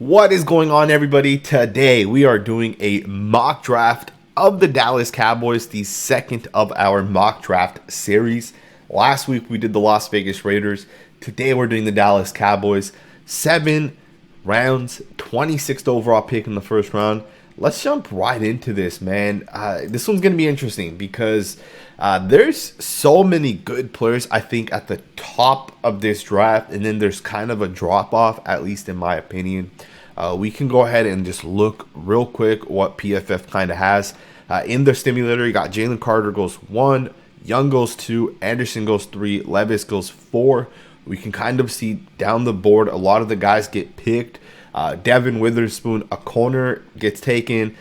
What is going on, everybody? Today we are doing a mock draft of the Dallas Cowboys, the second of our mock draft series. Last week we did the Las Vegas Raiders. Today we're doing the Dallas Cowboys. 7 rounds, 26th overall pick in the first round. Let's jump right into this, man. This one's going to be interesting because there's so many good players, I think, at the top of this draft, and then there's kind of a drop-off, at least in my opinion. We can go ahead and just look real quick what PFF kind of has. In their stimulator, you got Jalen Carter goes 1, Young goes 2, Anderson goes 3, Levis goes 4. We can kind of see down the board a lot of the guys get picked. Devon, Witherspoon, a corner gets taken.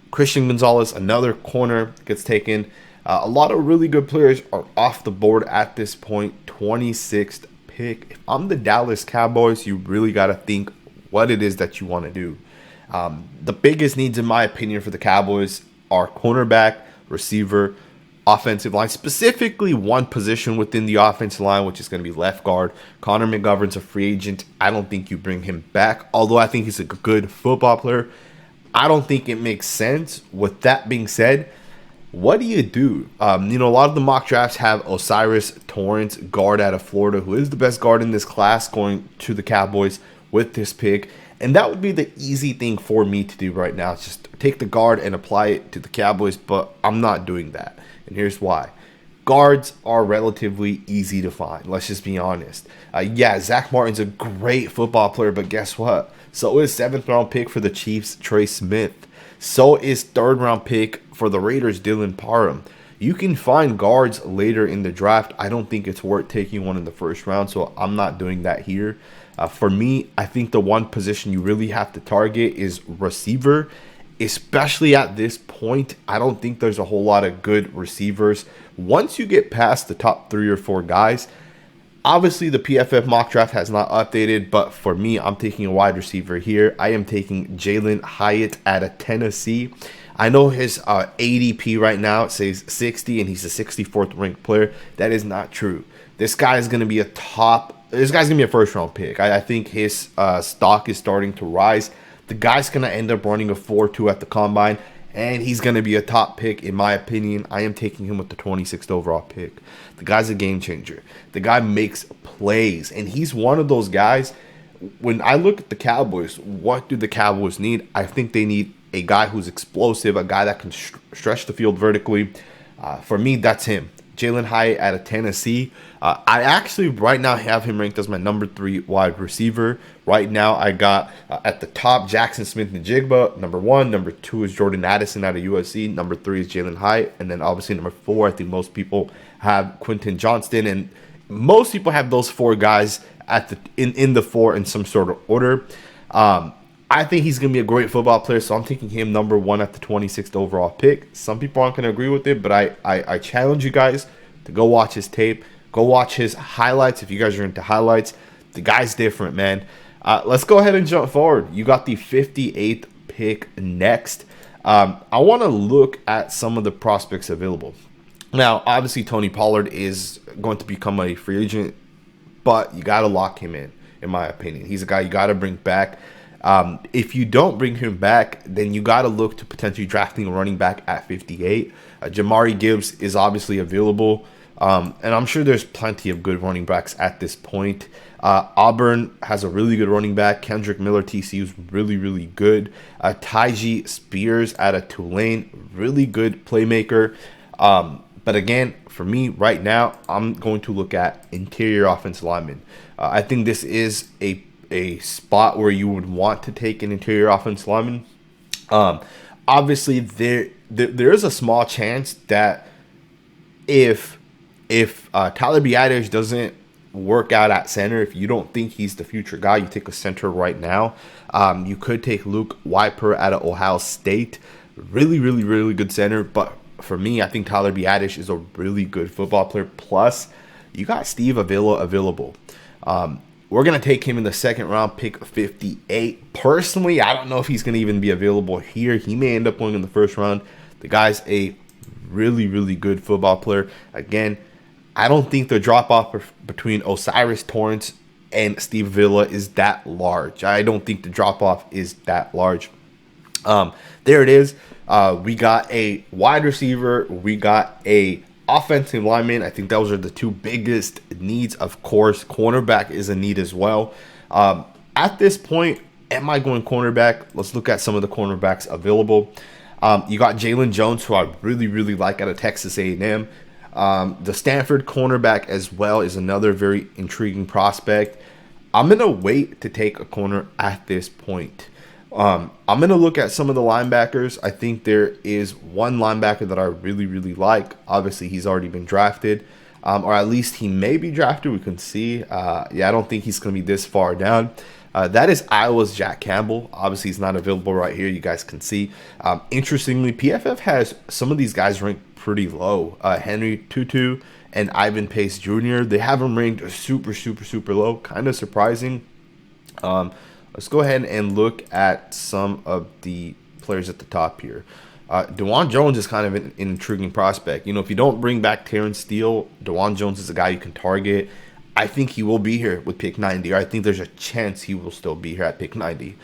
Christian Gonzales, another corner gets taken. A lot of really good players are off the board at this point. 26th pick. If I'm the Dallas Cowboys, you really got to think what it is that you want to do. The biggest needs, in my opinion, for the Cowboys are cornerback, receiver, offensive line, specifically one position within the offensive line, which is going to be left guard. Connor McGovern's a free agent. I don't think you bring him back, although I think he's a good football player. I don't think it makes sense. With that being said, what do you do? A lot of the mock drafts have O'Cyrus Torrence, guard out of Florida, who is the best guard in this class, going to the Cowboys with this pick. And that would be the easy thing for me to do right now. It's just take the guard and apply it to the Cowboys, but I'm not doing that. And here's why. Guards are relatively easy to find. Let's just be honest. Zach Martin's a great football player, but guess what? So is 7th round pick for the Chiefs, Trey Smith. So is 3rd round pick for the Raiders, Dylan Parham. You can find guards later in the draft. I don't think it's worth taking one in the first round, so I'm not doing that here. For me, I think the one position you really have to target is receiver. Especially at this point, I don't think there's a whole lot of good receivers. Once you get past the top 3 or 4 guys, obviously the PFF mock draft has not updated, but for me, I'm taking a wide receiver here. I am taking Jalin Hyatt out of Tennessee. I know his ADP right now, it says 60, and he's a 64th ranked player. That is not true. This guy is going to be a first round pick. I think his stock is starting to rise. The guy's going to end up running a 4.2 at the combine, and he's going to be a top pick, in my opinion. I am taking him with the 26th overall pick. The guy's a game changer. The guy makes plays, and he's one of those guys. When I look at the Cowboys, what do the Cowboys need? I think they need a guy who's explosive, a guy that can stretch the field vertically. For me, that's him. Jalin Hyatt out of Tennessee. I actually right now have him ranked as my number 3 wide receiver. Right now, I got at the top Jackson Smith-Njigba, number 1. Number 2 is Jordan Addison out of USC. Number 3 is Jalin Hyatt. And then obviously number 4, I think most people have Quentin Johnston. And most people have those 4 guys at in the 4 in some sort of order. I think he's going to be a great football player, so I'm taking him number 1 at the 26th overall pick. Some people aren't going to agree with it, but I challenge you guys to go watch his tape. Go watch his highlights if you guys are into highlights. The guy's different, man. Let's go ahead and jump forward. You got the 58th pick next. I want to look at some of the prospects available. Now, obviously, Tony Pollard is going to become a free agent, but you got to lock him in my opinion. He's a guy you got to bring back. If you don't bring him back, then you got to look to potentially drafting a running back at 58. Jamari Gibbs is obviously available, and I'm sure there's plenty of good running backs at this point. Auburn has a really good running back. Kendrick Miller, TCU, is really, really good. Tyjae Spears out of Tulane, really good playmaker. But again, for me right now, I'm going to look at interior offensive linemen. I think this is a spot where you would want to take an interior offensive lineman. Obviously, there is a small chance that if Tyler Biadasz doesn't work out at center, if you don't think he's the future guy, you take a center right now. You could take Luke Weiper out of Ohio State. Really, really, really good center. But for me, I think Tyler Biadasz is a really good football player. Plus, you got Steve Avila available. We're going to take him in the 2nd round, pick 58. Personally, I don't know if he's going to even be available here. He may end up going in the 1st round. The guy's a really, really good football player. Again, I don't think the drop-off between O'Cyrus Torrence and Steve Villa is that large. I don't think the drop-off is that large. There it is. We got a wide receiver. We got a offensive lineman. I think those are the two biggest needs. Of course, cornerback is a need as well. At this point, am I going cornerback? Let's look at some of the cornerbacks available. You got Jalen Jones, who I really, really like out of Texas A&M. The Stanford cornerback as well is another very intriguing prospect. I'm going to wait to take a corner at this point. I'm going to look at some of the linebackers. I think there is one linebacker that I really, really like. Obviously, he's already been drafted, or at least he may be drafted. We can see. Yeah, I don't think he's going to be this far down. That is Iowa's Jack Campbell. Obviously, he's not available right here. You guys can see. Interestingly, PFF has some of these guys ranked pretty low. Henry Tutu and Ivan Pace Jr. They have them ranked super, super, super low. Kind of surprising. Let's go ahead and look at some of the players at the top here. DeJuan Jones is kind of an intriguing prospect. You know, if you don't bring back Terrence Steele, DeJuan Jones is a guy you can target. I think he will be here with pick 90. Or I think there's a chance he will still be here at pick 90.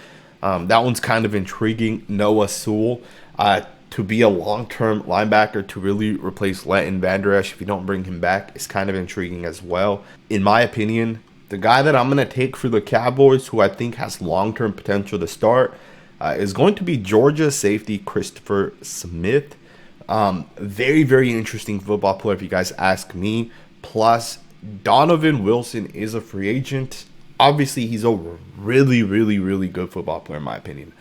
That one's kind of intriguing. Noah Sewell, to be a long-term linebacker to really replace Leighton Vander Esch if you don't bring him back is kind of intriguing as well. In my opinion, the guy that I'm going to take for the Cowboys, who I think has long-term potential to start, is going to be Georgia safety Christopher Smith. Very, very interesting football player if you guys ask me. Plus, Donovan Wilson is a free agent. Obviously, he's a really, really, really good football player in my opinion.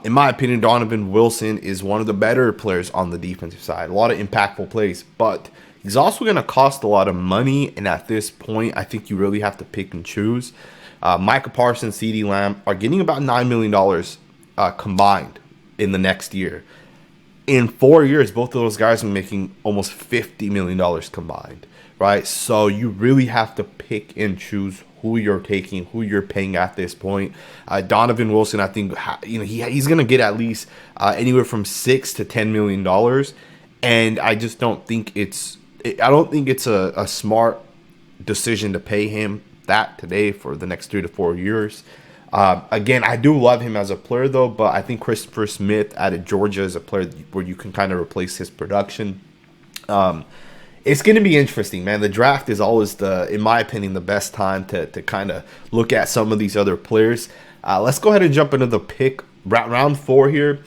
In my opinion, Donovan Wilson is one of the better players on the defensive side. A lot of impactful plays, but he's also going to cost a lot of money, and at this point, I think you really have to pick and choose. Micah Parsons, CeeDee Lamb are getting about $9 million combined in the next year. In 4 years, both of those guys are making almost $50 million combined, right? So you really have to pick and choose who you're taking, who you're paying at this point. Donovan Wilson, I think, he's going to get at least anywhere from $6 to $10 million, and I just don't think it's a smart decision to pay him that today for the next 3 to 4 years. Again, I do love him as a player, though, but I think Christopher Smith out of Georgia is a player where you can kind of replace his production. It's going to be interesting, man. The draft is always, in my opinion, the best time to kind of look at some of these other players. Let's go ahead and jump into the pick round 4 here.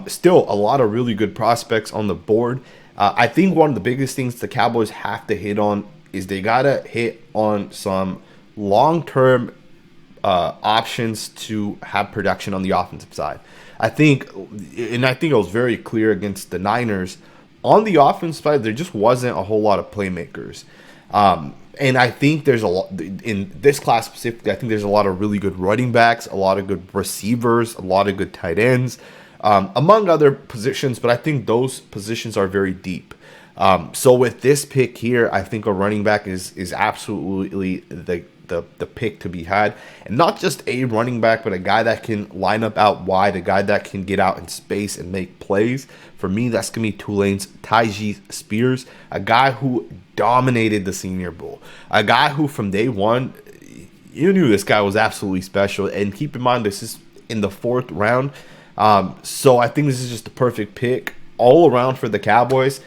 Still a lot of really good prospects on the board. I think one of the biggest things the Cowboys have to hit on is they got to hit on some long-term options to have production on the offensive side. I think it was very clear against the Niners. On the offensive side, there just wasn't a whole lot of playmakers. And I think there's a lot in this class specifically. I think there's a lot of really good running backs, a lot of good receivers, a lot of good tight ends, among other positions. But I think those positions are very deep. So with this pick here, I think a running back is absolutely the pick to be had, and not just a running back, but a guy that can line up out wide, a guy that can get out in space and make plays. For me, that's gonna be Tulane's Tyjae Spears, a guy who dominated the Senior Bowl, a guy who from day one you knew this guy was absolutely special. And keep in mind, this is in the 4th round, so I think this is just the perfect pick all around for the Cowboys.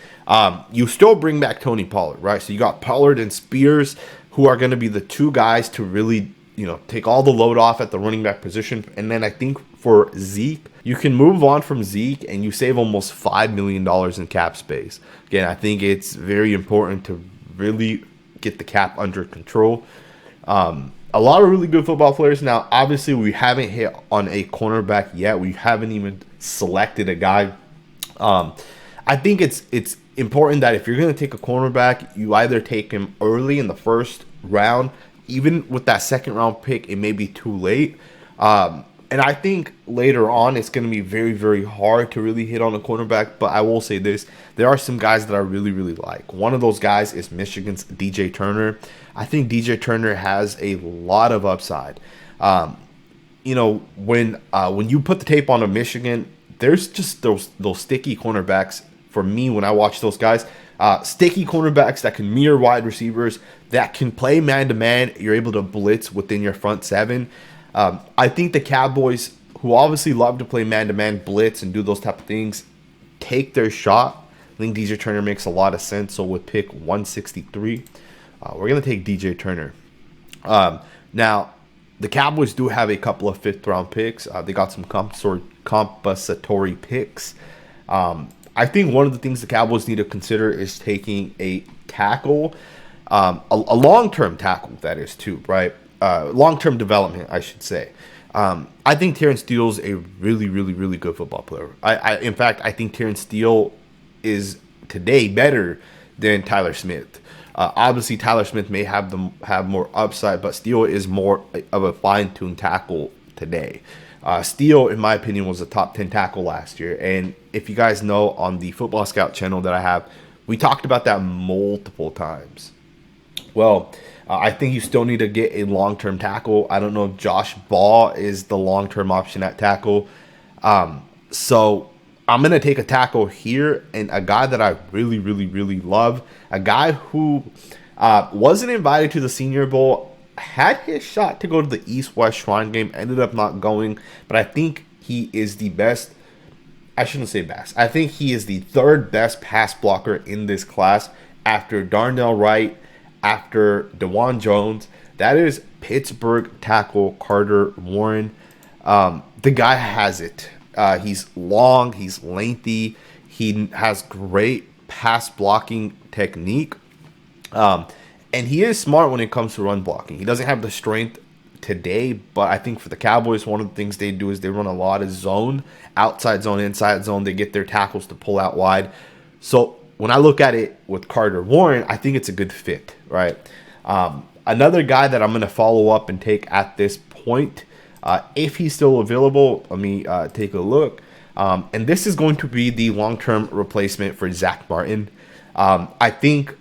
You still bring back Tony Pollard, right? So you got Pollard and Spears, who are going to be the two guys to really, take all the load off at the running back position. And then I think for Zeke, you can move on from Zeke and you save almost $5 million in cap space. Again, I think it's very important to really get the cap under control. A lot of really good football players. Now, obviously, we haven't hit on a cornerback yet. We haven't even selected a guy. I think it's important that if you're going to take a cornerback, you either take him early in the 1st round. Even with that 2nd round pick, it may be too late. And I think later on, it's going to be very, very hard to really hit on a cornerback. But I will say this. There are some guys that I really, really like. One of those guys is Michigan's DJ Turner. I think DJ Turner has a lot of upside. When you put the tape on a Michigan, there's just those sticky cornerbacks. For me, when I watch those guys, Sticky cornerbacks that can mirror wide receivers, that can play man-to-man. You're able to blitz within your front seven. I think the Cowboys, who obviously love to play man-to-man, blitz, and do those type of things, take their shot. I think DJ Turner makes a lot of sense. So with pick 163, we're going to take DJ Turner. Now, the Cowboys do have a couple of fifth-round picks. They got some compensatory picks. I think one of the things the Cowboys need to consider is taking a tackle, a long-term tackle, that is, too, right? Long-term development, I should say. I think Terrence Steele is a really, really, really good football player. In fact, I think Terrence Steele is today better than Tyler Smith. Obviously, Tyler Smith may have more upside, but Steele is more of a fine-tuned tackle today. Steele, in my opinion, was a top 10 tackle last year. And if you guys know, on the Football Scout channel that I have, we talked about that multiple times. Well, I think you still need to get a long-term tackle. I don't know if Josh Ball is the long-term option at tackle. So I'm going to take a tackle here, and a guy that I really, really, really love, a guy who wasn't invited to the Senior Bowl, had his shot to go to the East-West Shrine game, ended up not going, but I think he is the best. I shouldn't say best. I think he is the third best pass blocker in this class after Darnell Wright, after DeJuan Jones. That is Pittsburgh tackle Carter Warren. The guy has it. He's long, he's lengthy, he has great pass blocking technique, and he is smart when it comes to run blocking. He doesn't have the strength today, but I think for the Cowboys, one of the things they do is they run a lot of zone, outside zone, inside zone. They get their tackles to pull out wide. So when I look at it with Carter Warren, I think it's a good fit, right? Another guy that I'm going to follow up and take at this point, if he's still available, let me take a look. And this is going to be the long-term replacement for Zach Martin. I think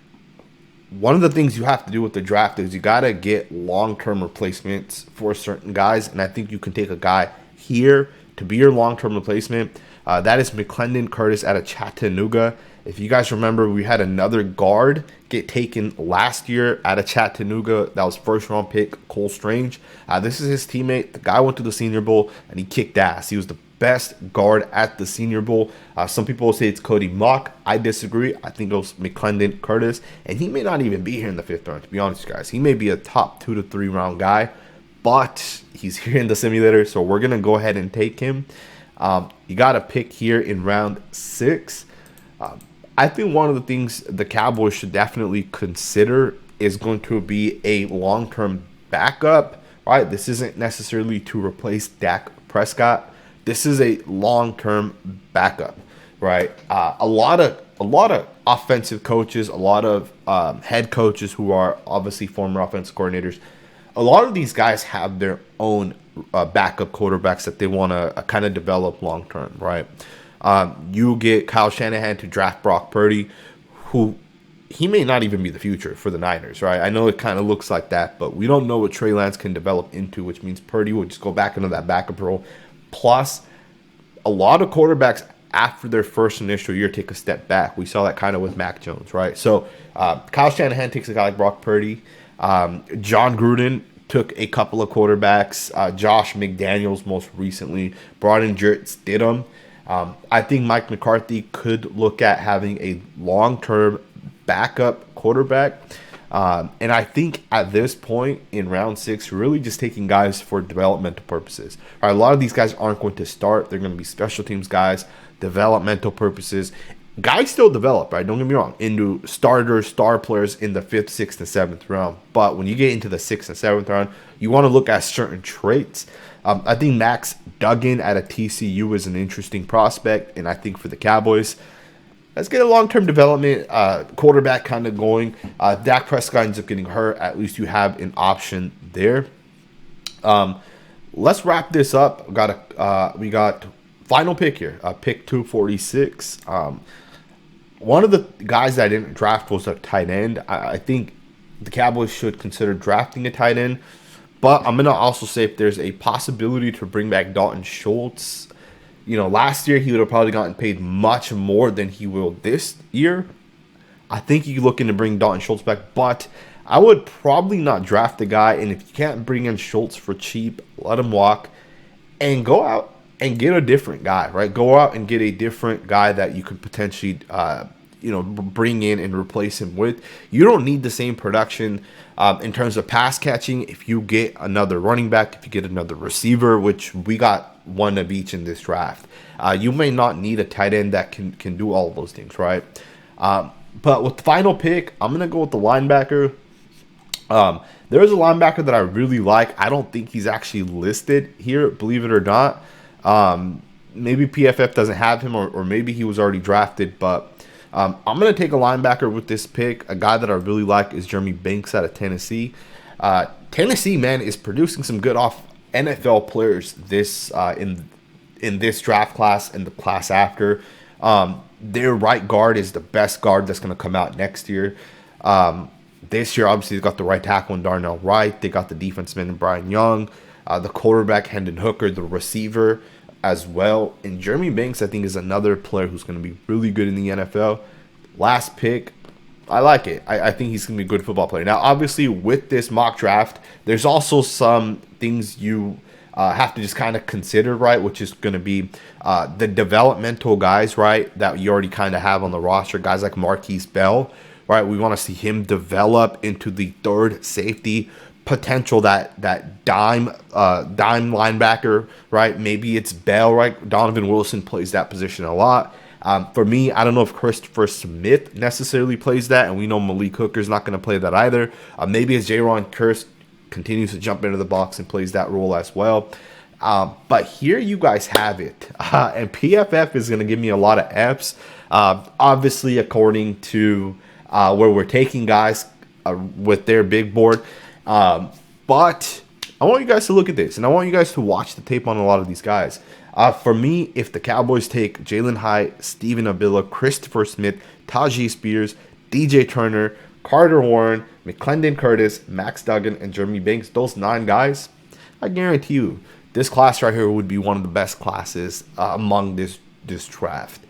one of the things you have to do with the draft is you got to get long-term replacements for certain guys. And I think you can take a guy here to be your long-term replacement. That is McLendon Curtis out of Chattanooga. If you guys remember, we had another guard get taken last year out of Chattanooga. That was first-round pick, Cole Strange. This is his teammate. The guy went to the Senior Bowl, and he kicked ass. He was the best guard at the Senior Bowl. Some people will say it's Cody Mock. I disagree. I think it was McLendon Curtis, and he may not even be here in the fifth round, to be honest, guys. He may be a top 2 to 3 round guy, but he's here in the simulator, so we're going to go ahead and take him. You got a pick here in round 6. I think one of the things the Cowboys should definitely consider is going to be a long-term backup, right? This isn't necessarily to replace Dak Prescott. This is a long-term backup, right? A lot of offensive coaches, a lot of head coaches who are obviously former offensive coordinators, a lot of these guys have their own backup quarterbacks that they want to kind of develop long-term, right? You get Kyle Shanahan to draft Brock Purdy, who he may not even be the future for the Niners, right? I know it kind of looks like that, but we don't know what Trey Lance can develop into, which means Purdy will just go back into that backup role. Plus, a lot of quarterbacks after their first initial year take a step back. We saw that kind of with Mac Jones, right? So Kyle Shanahan takes a guy like Brock Purdy. John Gruden took a couple of quarterbacks. Josh McDaniels most recently. Brought in Jarrett Stidham. I think Mike McCarthy could look at having a long-term backup quarterback. And I think at this point in round 6, really just taking guys for developmental purposes. All right, a lot of these guys aren't going to start. They're going to be special teams guys, developmental purposes. Guys still develop, right? Don't get me wrong, into starters, star players in the 5th, 6th, and 7th round. But when you get into the 6th and 7th round, you want to look at certain traits. I think Max Duggan at a TCU is an interesting prospect, and I think for the Cowboys, let's get a long-term development quarterback kind of going. Dak Prescott ends up getting hurt. At least you have an option there. Let's wrap this up. We got final pick here, pick 246. One of the guys that I didn't draft was a tight end. I think the Cowboys should consider drafting a tight end. But I'm going to also say if there's a possibility to bring back Dalton Schultz. You know, last year he would have probably gotten paid much more than he will this year. I think you're looking to bring Dalton Schultz back, but I would probably not draft the guy. And if you can't bring in Schultz for cheap, let him walk and go out and get a different guy, right? Go out and get a different guy that you could potentially, bring in and replace him with. You don't need the same production in terms of pass catching. If you get another running back, if you get another receiver, which we got one of each in this draft, you may not need a tight end that can do all of those things, right? But with the final pick, I'm going to go with the linebacker. There's a linebacker that I really like. I don't think he's actually listed here, believe it or not. Maybe PFF doesn't have him, or maybe he was already drafted. But I'm going to take a linebacker with this pick. A guy that I really like is Jeremy Banks out of Tennessee. Tennessee, man, is producing some good off NFL players this in this draft class and the class after. Their right guard is the best guard that's going to come out next year. This year, obviously, they got the right tackle in Darnell Wright. They got the defenseman in Bryce Young, the quarterback Hendon Hooker, the receiver as well. And Jeremy Banks, I think, is another player who's going to be really good in the NFL. Last pick, I like it. I think he's going to be a good football player. Now, obviously, with this mock draft, there's also some things you have to just kind of consider, right? Which is going to be the developmental guys, right, that you already kind of have on the roster. Guys like Marquise Bell, right? We want to see him develop into the third safety potential, that dime linebacker, right? Maybe it's Bell, right? Donovan Wilson plays that position a lot. For me, I don't know if Christopher Smith necessarily plays that, and we know Malik Hooker's not going to play that either. Maybe it's Jaron Kearse continues to jump into the box and plays that role as well. But here you guys have it. And PFF is going to give me a lot of Fs. Obviously, according to where we're taking guys with their big board. But I want you guys to look at this, and I want you guys to watch the tape on a lot of these guys. For me, if the Cowboys take Jalen Hyatt, Steven Avila, Christopher Smith, Tajee Spears, DJ Turner, Carter Warren, mclendon Curtis, Max Duggan, and Jeremy Banks, those 9 guys, I guarantee you, this class right here would be one of the best classes among this draft.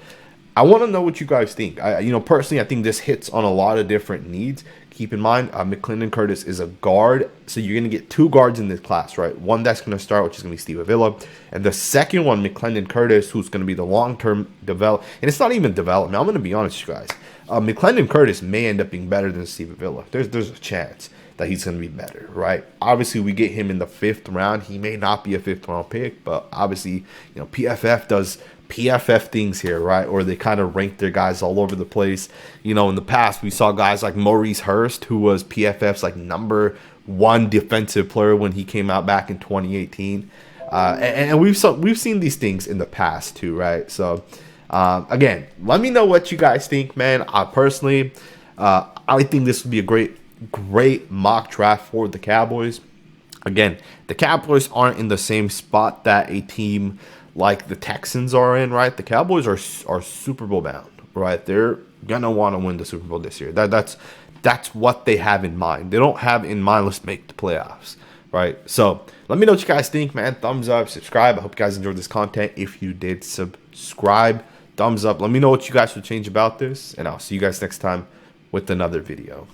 I want to know what you guys think. Personally, I think this hits on a lot of different needs. Keep in mind, mclendon Curtis is a guard, so you're going to get 2 guards in this class, right? One that's going to start, which is going to be Steve Avila, and the second one, mclendon Curtis, who's going to be the long-term development. And it's not even development. I'm going to be honest, you guys. mclendon Curtis may end up being better than Steve Avila. There's a chance that he's going to be better, right? Obviously, we get him in the 5th round. He may not be a 5th round pick, but obviously, PFF does PFF things here, right? Or they kind of rank their guys all over the place. In the past, we saw guys like Maurice Hurst, who was PFF's like number 1 defensive player when he came out back in 2018. And we've seen these things in the past too, right? So again, let me know what you guys think, man. Personally, I think this would be a great mock draft for the Cowboys. Again, the Cowboys aren't in the same spot that a team like the Texans are in, right? The Cowboys are Super Bowl bound, right? They're gonna want to win the Super Bowl this year. That's what they have in mind. They don't have in mind, let's make the playoffs, right? So let me know what you guys think, man. Thumbs up, subscribe. I hope you guys enjoyed this content. If you did, subscribe, thumbs up. Let me know what you guys would change about this, and I'll see you guys next time with another video.